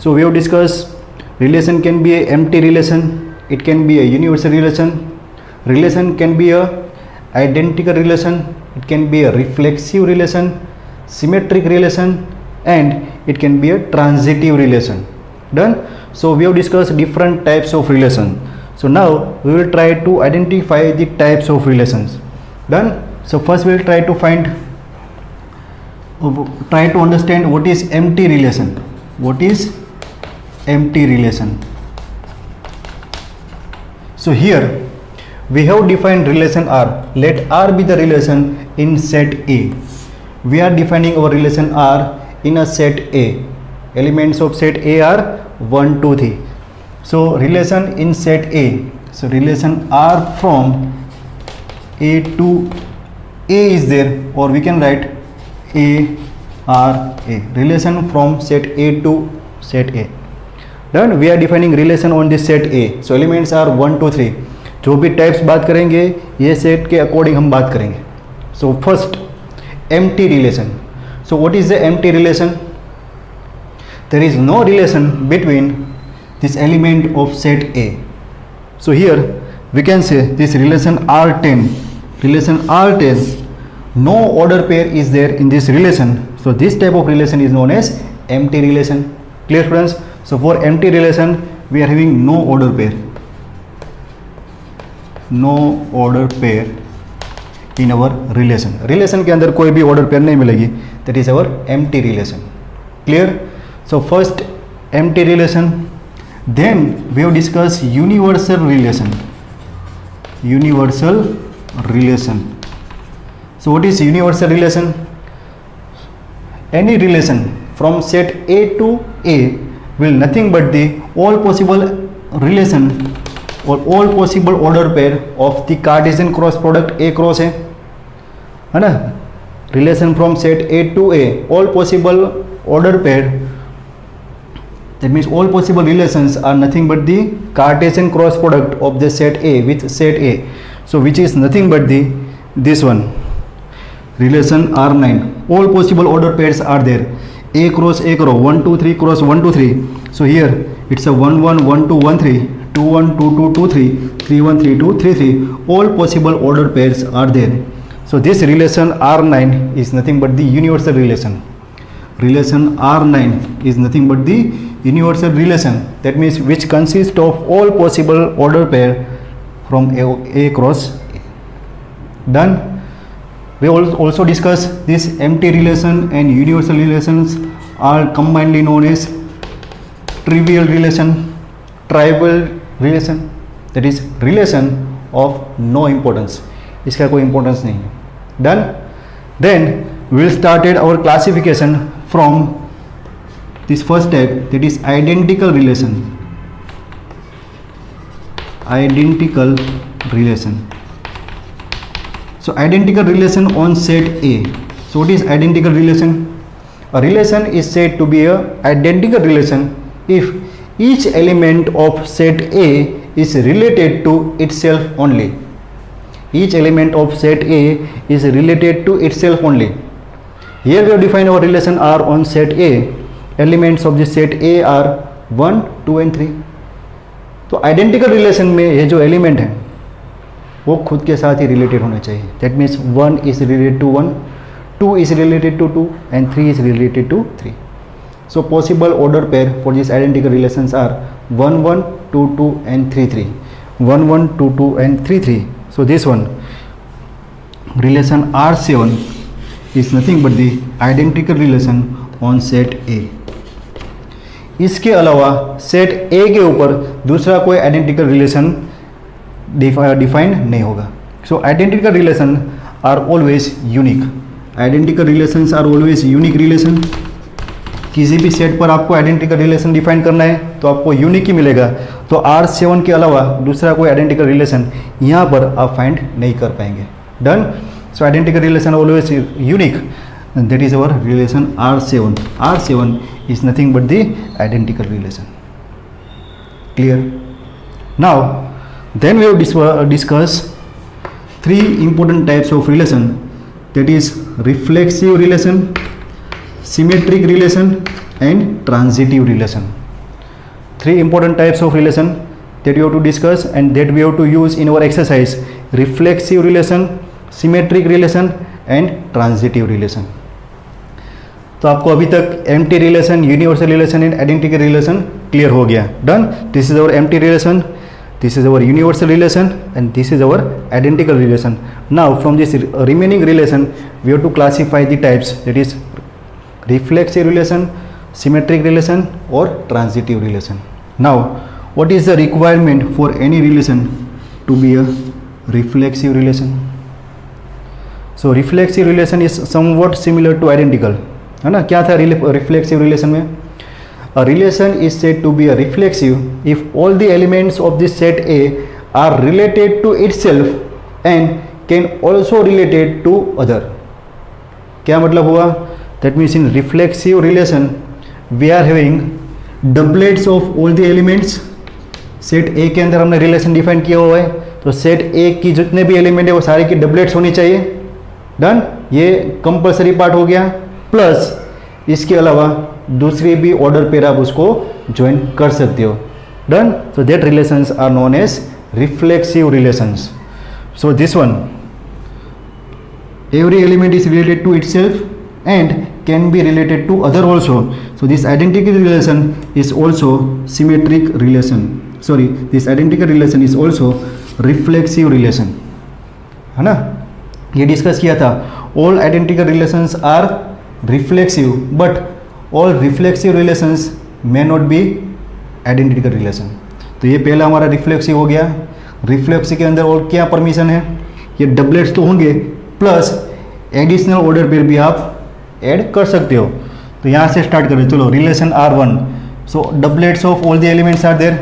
So we have discussed relation can be a empty relation, it can be a universal relation, relation can be a identical relation, it can be a reflexive relation, symmetric relation, and it can be a transitive relation. Done. So we have discussed different types of relation. So now we will try to identify the types of relations. Done. So first we will try to understand what is empty relation. What is empty relation? So here we have defined relation R. Let R be the relation in set A. We are defining our relation R in a set A. Elements of set A are 1, 2, 3. So relation in set A. So relation R from A to A is there, or we can write A R A. Relation from set A to set A. Done. We are defining relation on this set A. So elements are 1, 2, 3. जो भी types बात करेंगे ये set के according हम बात करेंगे. So first empty relation. So what is the empty relation? There is no relation between this element of set A. So here we can say this relation R10. Relation R10, no order pair is there in this relation. So this type of relation is known as empty relation. Clear friends? So for empty relation we are having no order pair. No order pair in our relation. Relation के अंदर कोई भी order pair नहीं मिलेगी. That is our empty relation. Clear? So first empty relation. Then we have discussed universal relation. Universal relation. So what is universal relation? Any relation from set A to A will nothing but the all possible relation or all possible order pair of the Cartesian cross product A cross A, है ना? Relation from set A to A, all possible order pair, that means all possible relations are nothing but the Cartesian cross product of the set A with set A. So which is nothing but this one, relation R9. All possible order pairs are there. A cross A cross 1 2 3 cross 1 2 3. So here it's a 1 1 1 2 1 3 2 1 2 2 2 3 3 1 3 2 3 3. All possible order pairs are there. So this relation R9 is nothing but the universal relation. Relation R9 is nothing but the universal relation. That means which consists of all possible order pair from A cross A. Done. We also discuss this empty relation and universal relations are combinedly known as trivial relation, trivial relation, that is relation of no importance. इसका कोई importance नहीं है. Done. Then we will started our classification from this first type, that is identical relation. Identical relation. So identical relation on set A. So what is identical relation? A relation is said to be a identical relation if each element of set A is related to itself only. Each element of set A is related to itself only. Here we have defined our relation R on set A. Elements of the set A are 1, 2 and 3. तो identical relation में ये जो element है वो खुद के साथ ही related होना चाहिए. That means 1 is related to 1, 2 is related to 2 and 3 is related to 3. So possible order pair for these identical relations are 1 1 2 2 and 3 3. 1 1 2 2 and 3 3. So this one relation R7 is nothing but the identical relation on set A. इसके अलावा set A के ऊपर दूसरा कोई identical relation define नहीं होगा. So identical relation are always unique. Identical relations are always unique relation. किसी भी सेट पर आपको आइडेंटिकल रिलेशन डिफाइन करना है तो आपको यूनिक ही मिलेगा. तो R7 के अलावा दूसरा कोई आइडेंटिकल रिलेशन यहाँ पर आप फाइंड नहीं कर पाएंगे. Done. So identical relation always unique. That is our relation R7. R7 is nothing but the identical relation. Clear? Now, then we have discussed three important types of relation. That is reflexive relation, symmetric relation, and transitive relation. three important types of relation that you have to discuss and that we have to use in our exercise: reflexive relation, symmetric relation and transitive relation. तो आपको अभी तक empty relation, universal relation and identical relation clear हो गया. Done. This is our empty relation, this is our universal relation and this is our identical relation. Now from this remaining relation we have to classify the types, that is reflexive relation, symmetric relation or transitive relation. Now what is the requirement for any relation to be a reflexive relation? So reflexive relation is somewhat similar to identical, है ना. क्या था reflexive relation में? A relation is said to be a reflexive if all the elements of the set A are related to itself and can also related to other. क्या मतलब हुआ? That means in reflexive relation we are having doublets of all the elements. Set A के अंदर हमने relation define किया हुआ है, तो सेट A की जितने भी एलिमेंट है वो सारे की डबलेट्स होनी चाहिए. डन. ये कंपलसरी पार्ट हो गया. प्लस इसके अलावा दूसरी भी ऑर्डर पेयर आप उसको ज्वाइन कर सकते हो. Done. So that relations are known as reflexive relations. So this one, every element is related to itself and can be related to other also. So this identical relation is also symmetric relation. Sorry, this identical relation is also reflexive relation, है ना. ये discuss किया था. All identical relations are reflexive, but all reflexive relations may not be identical relation. तो ये पहला हमारा reflexive हो गया. रिफ्लेक्सिव के अंदर और क्या परमिशन है? ये डबलेट्स तो होंगे प्लस एडिशनल ऑर्डर पेयर भी आप ऐड कर सकते हो. तो यहाँ से स्टार्ट करें. चलो relation R1. So doublets of all the elements are there,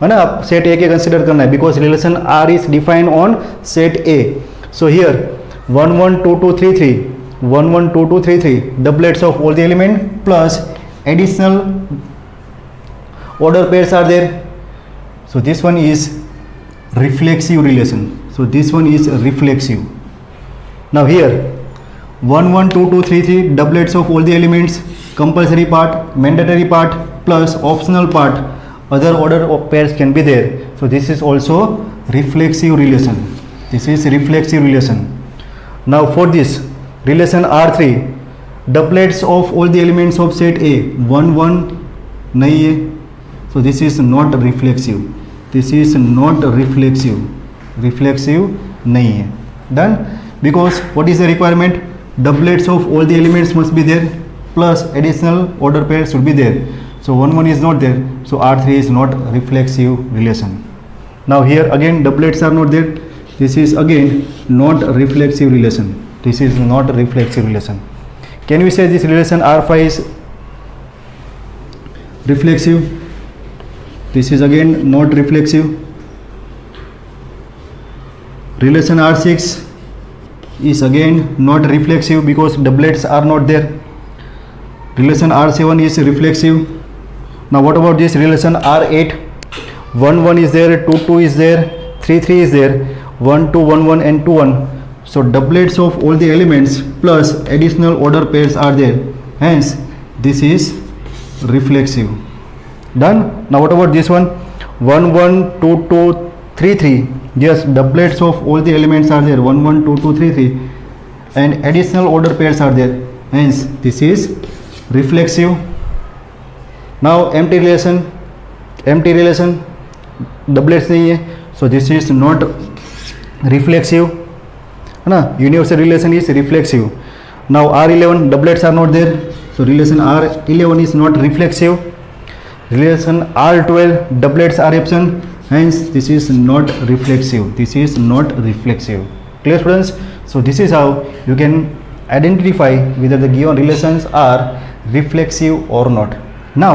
है ना. आप सेट ए के कंसिडर करना है because relation R is defined on set A. So here 1 1 2 2 3 3 1 1 2 2 3 3 doublets of all the element plus additional order pairs are there. So this one is reflexive relation. So this one is reflexive. Now here 1 1 2 2 3 3 doublets of all the elements, compulsory part, mandatory part plus optional part, other order of pairs can be there. So this is also reflexive relation. This is reflexive relation. Now for this relation R3, doublets of all the elements of set A 1 1 नहीं है. So this is not reflexive. This is not reflexive. Reflexive नहीं है. Done. Because what is the requirement? Doublets of all the elements must be there plus additional order pair should be there. So 1 1 is not there. So R3 is not reflexive relation. Now here again doublets are not there. This is again not reflexive relation. This is not reflexive relation. Can we say this relation R5 is reflexive? This is again not reflexive. Relation R6 is again not reflexive because doublets are not there. Relation R7 is reflexive. Now what about this relation R8? 1 1 is there, 2 2 is there, 3 3 is there, 1 2 1 1 and 2 1. So doublets of all the elements plus additional order pairs are there. Hence this is reflexive. Done. Now what about this one? 1 1 2 2 3 3. Yes, doublets of all the elements are there. 1 1 2 2 3 3 and additional order pairs are there. Hence this is reflexive. Now empty relation. Empty relation, doublets नहीं है. So this is not reflexive, है ना. Universal relation is reflexive. Now R11, doublets are not there. So relation R11 is not reflexive. Relation R12, doublets are absent. Hence this is not reflexive. This is not reflexive. Clear students? So this is how you can identify whether the given relations are reflexive or not. Now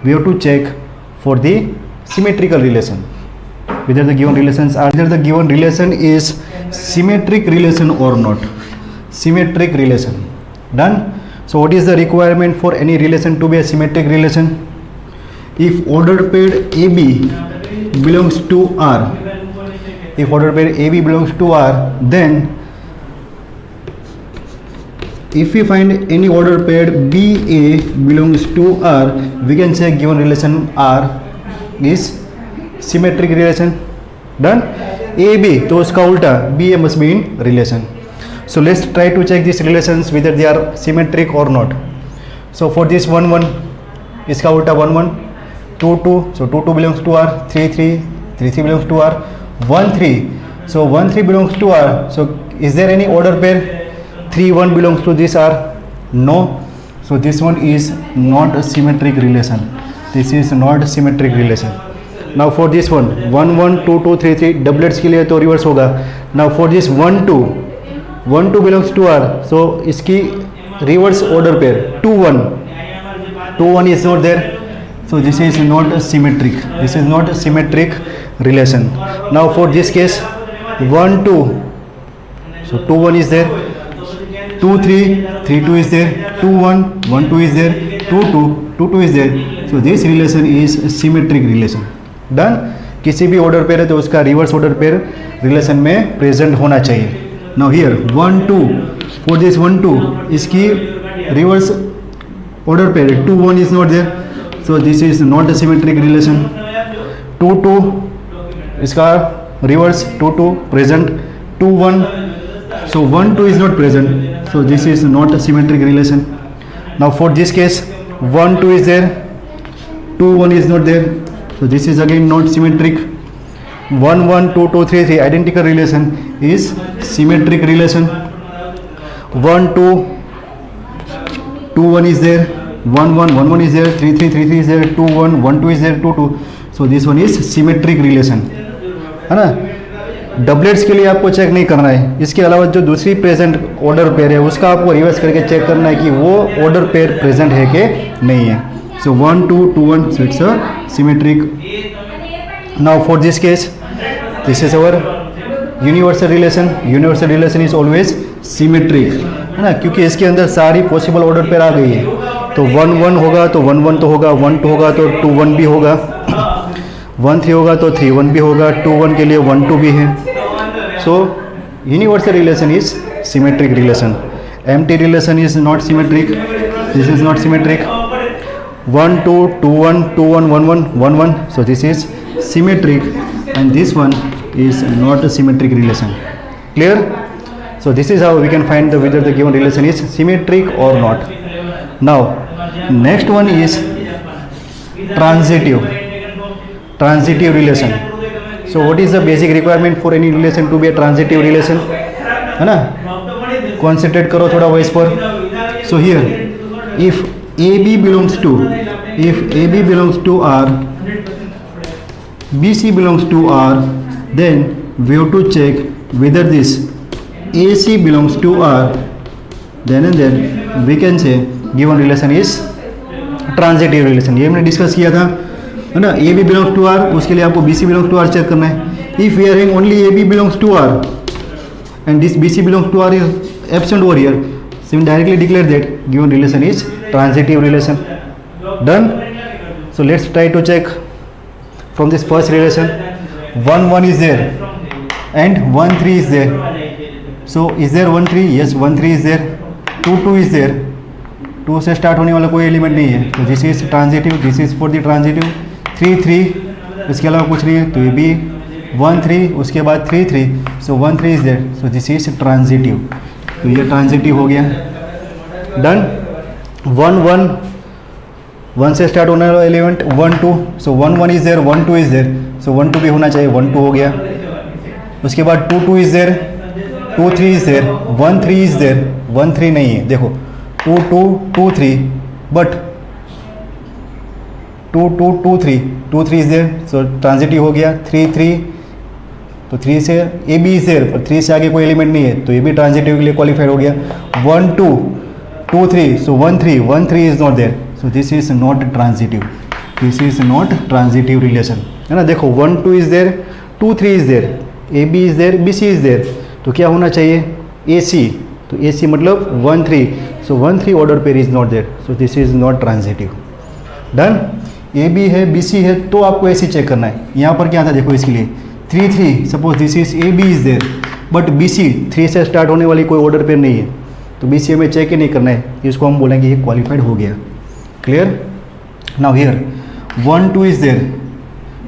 we have to check for the symmetrical relation whether the given relations are, whether the given relation is symmetric relation or not. Symmetric relation. Done. So what is the requirement for any relation to be a symmetric relation? If ordered pair AB belongs to R, if ordered pair AB belongs to R, then if we find any ordered pair BA belongs to R, we can say given relation R is symmetric relation. Done. A B, तो उसका उल्टा B A must be in relation. So let's try to check this relations whether they are symmetric or not. So for this 1 1, इसका उल्टा 1 1, 2 2, so 2 2 belongs to R, 3 3, 3 3 belongs to R, 1 3, so 1 3 belongs to R. So is there any order pair? 3 1 belongs to this R? No. So this one is not a symmetric relation. This is not symmetric relation. Now for this one 1 1 2 2 3 3, doublets के लिए तो reverse होगा. Now for this 1 2, 1 2 belongs to R, so इसकी reverse order pair 2 1, 2 1 is not there. So this is not symmetric. This is not a symmetric relation. Now for this case 1 2, so 2 1 is there, 2 3, 3 2 is there, 2 1, 1 2 is there, 2 2, 2 2 is there. So this relation is a symmetric relation. Done. किसी भी order pair है तो उसका reverse order pair relation में present होना चाहिए. Now here 1 2, for this 1 2, इसकी reverse order pair 2 1 is not there, so this is not a symmetric relation. 2 2, इसका reverse 2 2 present, 2 1, so 1 2 is not present, so this is not a symmetric relation. Now for this case 1 2 is there, 2 1 is not there, so this is again not symmetric. 1 1 2 2 3 3, identical relation is symmetric relation. 1 2, 2 1 is there, 1 1 1 1 is there, 3 3 3 3 is there, 2 1 1 2 is there, 2 2, so this one is symmetric relation, है ना. Doublets के लिए आपको check नहीं करना है. इसके अलावा जो दूसरी प्रेजेंट ऑर्डर पेयर है उसका आपको रिवर्स करके चेक करना है कि वो ऑर्डर पेयर प्रेजेंट है कि नहीं है. सो 1 2 2 1, so it's a symmetric. Now for this case this is our universal relation. Universal relation is always symmetric, है ना, क्योंकि इसके अंदर सारी पॉसिबल ऑर्डर पेयर आ गई है. तो 1 1 होगा तो 1 1 तो होगा, 1 2 होगा तो 2 1 भी होगा, 1 3 होगा तो 3 1 भी होगा, 2 1 के लिए 1 2 भी है. So universal relation is symmetric relation. Empty relation is not symmetric. This is not symmetric. 1 2 2 1 2 1 1 1 1 1, so this is symmetric and this one is not a symmetric relation. Clear? So this is how we can find whether the given relation is symmetric or not. Now next one is transitive. Transitive relation. So what is the basic requirement for any relation to be a transitive relation? है ना, concentrate करो थोड़ा voice पर. So here if AB belongs to, if AB belongs to R, BC belongs to R, then we have to check whether this AC belongs to R, then and then we can say given relation is transitive relation. ये हमने discuss किया था, है ना. A B belongs to R, उसके लिए आपको B C belongs to R चेक करना है. If we are having only A B belongs to R and this B C belongs to R is absent over here, so we directly declare that given relation is transitive relation. Done. So let's try to check from this first relation. 1 1 is there and 1 3 is there. So is there 1 3? Yes, 1 3 is there. 2 2 is there. 2 से start होने वाला कोई element नहीं है, तो this is transitive. This is for the transitive. 3 3, इसके अलावा कुछ नहीं है, तो ये भी 1 3, उसके बाद 3 3, so 1 3 is there, so this is transitive. तो ये ट्रांजिटिव हो गया. डन. 1 1, 1 से स्टार्ट होने वाला element 1 2, so 1 1 is there, 1 2 is there, so 1 2 भी होना चाहिए, 1 2 हो गया. उसके बाद 2 2 is there, 2 3 is there, 1 3 is there, 1 3 नहीं है, देखो 2 2 2 3, but 2 2 2 3, 2 3 is there, so transitive हो गया. 3 3, तो 3 से ए बी इज देयर, पर 3 से आगे कोई एलिमेंट नहीं है, तो ये भी ट्रांजिटिव के लिए क्वालिफाइड हो गया. 1 2 2 3, so 1 3 1 3 is not there, so this is not transitive. This is not transitive relation, है ना. देखो 1 2 is there, 2 3 is there, A B is there, B C is there, तो क्या होना चाहिए ए सी, तो ए सी मतलब 1 3, so 1 3 order pair is not there, so this is not transitive. Done. A B है, बी सी है, तो आपको ऐसे चेक करना है. यहाँ पर क्या था देखो, इसके लिए 3 3, suppose this is A B is there, but B C 3 से स्टार्ट होने वाली कोई ऑर्डर पेयर नहीं है, तो बी सी हमें चेक ही नहीं करना है, इसको हम बोलेंगे ये क्वालिफाइड हो गया. Clear? Now here 1 2 is there,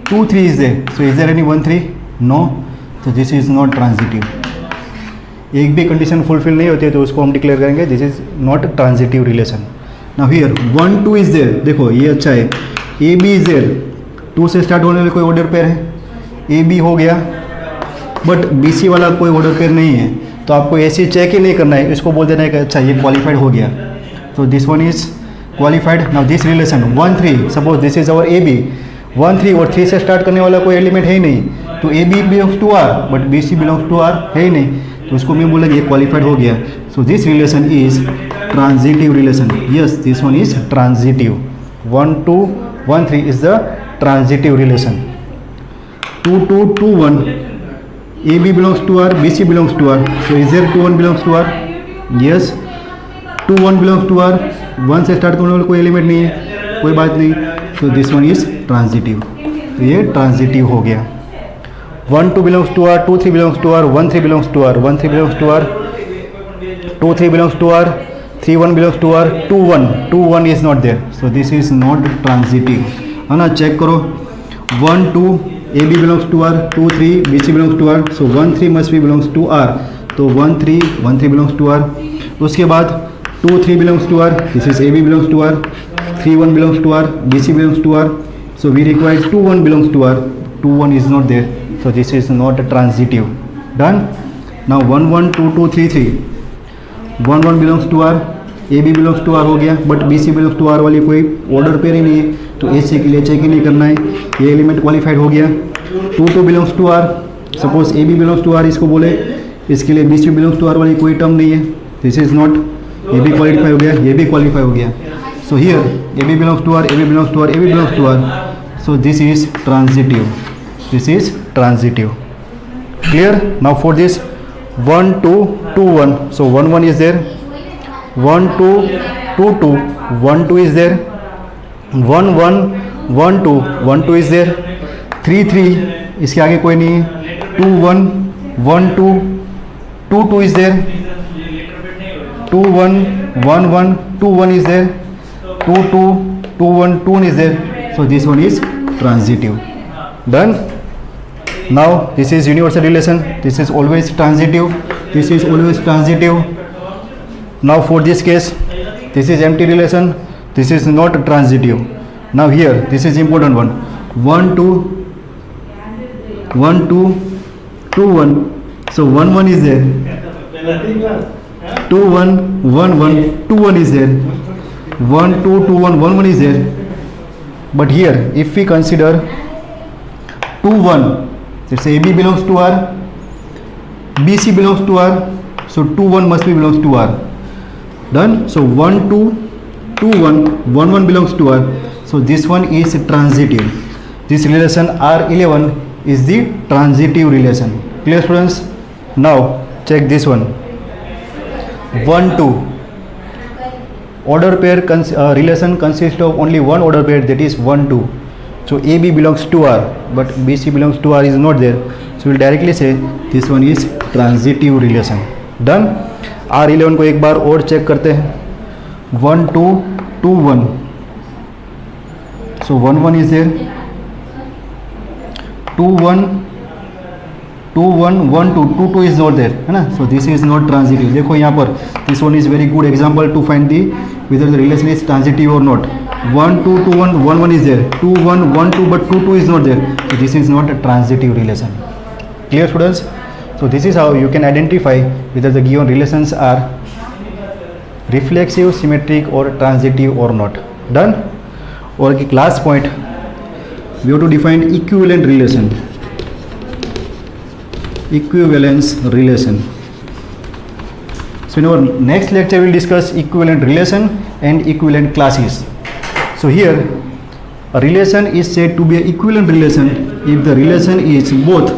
2 3 is there, so is there any 1 3? No, so this is not transitive. एक भी कंडीशन फुलफिल नहीं होती है तो उसको हम डिक्लेयर करेंगे this is not transitive relation. Now here 1 2 is there, देखो ये अच्छा है. ए बी इज देयर, 2 से स्टार्ट होने वाले कोई ऑर्डर पेयर है, ए बी हो गया, बट बी सी वाला कोई ऑर्डर पेयर नहीं है, तो आपको ऐसे चेक ही नहीं करना है, इसको बोल देना है कि अच्छा ये क्वालिफाइड हो गया, तो this one is qualified. Now this relation 1 3, suppose this is our A B, 1 3 और 3 से स्टार्ट करने वाला कोई एलिमेंट है ही नहीं, तो A B belongs to R but B C belongs to R है ही नहीं, तो उसको मैं बोला ये क्वालिफाइड हो गया. So this relation is transitive relation. Yes, this one is transitive. 1 2 1 3 is the transitive relation. 2 2 2 1, A B belongs to R, B C belongs to R, so is there 2 1 belongs to R? Yes, 2 1 belongs to R. 1 से start करने वाला कोई element नहीं है, कोई बात नहीं, सो this one is transitive. तो ये ट्रांजिटिव हो गया. 1 2 belongs to R, 2 3 belongs to R, 1 3 belongs to R, 1 3 belongs to R, 2 3 belongs to R, 3 1 belongs to R, 2 1 2 1 is not there, so this is not transitive. है ना, check करो. 1 2 A B belongs to R, 2 3 B C belongs to R, so 1 3 must be belongs to R, तो 1 3 belongs to R. उसके बाद 2 3 belongs to R, this is A B belongs to R, 3 1 belongs to R, B C belongs to R, so we require 2 1 belongs to R, 2 1 is not there, so this is not transitive. Done. Now 1 1 2 2 3 3, 1 1 belongs to R, A B belongs to R हो गया, but B C belongs to R वाली कोई order pair ही नहीं है, तो ऐसे के लिए चेक ही नहीं करना है, ये एलिमेंट क्वालिफाइड हो गया. 2 2 belongs to R, suppose A B belongs to R इसको बोले, इसके लिए B C belongs to R वाली कोई टर्म नहीं है, दिस इज नॉट, ये भी क्वालिफाई हो गया, ये भी क्वालिफाई हो गया. So here A B belongs to R, A B belongs to R, A B belongs to R, so this is transitive. This is transitive. Clear? Now for this 1 2 2 1, so 1 1 is there, 1 2 2 2, 1 2 is there, 1 1 1 2 1 2 is there, 3 3 इसके आगे कोई नहीं है, 2 1 1 2 2 2 is there, 2 1 1 1 2 1 is there, 2 2 2 1 2 1 is there, so this one is transitive. Done. Now this is universal relation, this is always transitive, this is always transitive. Now for this case, this is empty relation, this is not transitive. Now here this is important one, 1 2 1 2 2 1, so 1 1 is there, 2 1 1 1 2 1 is there, 1 2 2 1 1 1 is there. But here if we consider 2 1, let's say A B belongs to R, B C belongs to R, so 2 1 must be belongs to R. Done. So 1 2 2 1 1 1 belongs to R, so this one is transitive. This relation R11 is the transitive relation. Clear students? Now check this one. 1 2, order pair relation consists of only one order pair, that is 1 2. So A B belongs to R, but B C belongs to R is not there, so we'll directly say this one is transitive relation. Done. R11 को एक बार और check करते हैं. 1 2 2 1, so 1 1 is there, 2 1 2 1 1 2 2 2 is not there, है ना, so this is not transitive. देखो यहाँ पर this one is very good example to find the whether the relation is transitive or not. 1 2 2 1 1 1 is there, 2 1 1 2 but 2 2 is not there, so this is not a transitive relation. Clear students? So this is how you can identify whether the given relations are reflexive, symmetric or transitive or not. Done. Or last point, we have to define equivalent relation. Equivalence relation. So in our next lecture we will discuss equivalent relation and equivalent classes. So here a relation is said to be an equivalent relation if the relation is both,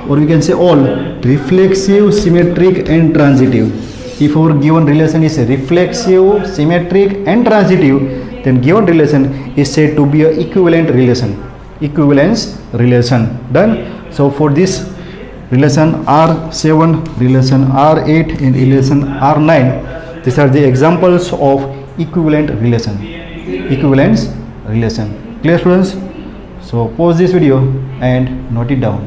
or we can say all, reflexive, symmetric and transitive. If our given relation is reflexive, symmetric and transitive, then given relation is said to be an equivalent relation. Equivalence relation. Done. So for this relation R7, relation R8 and relation R9, these are the examples of equivalent relation. Equivalence relation. Clear students? So So pause this video and note it down.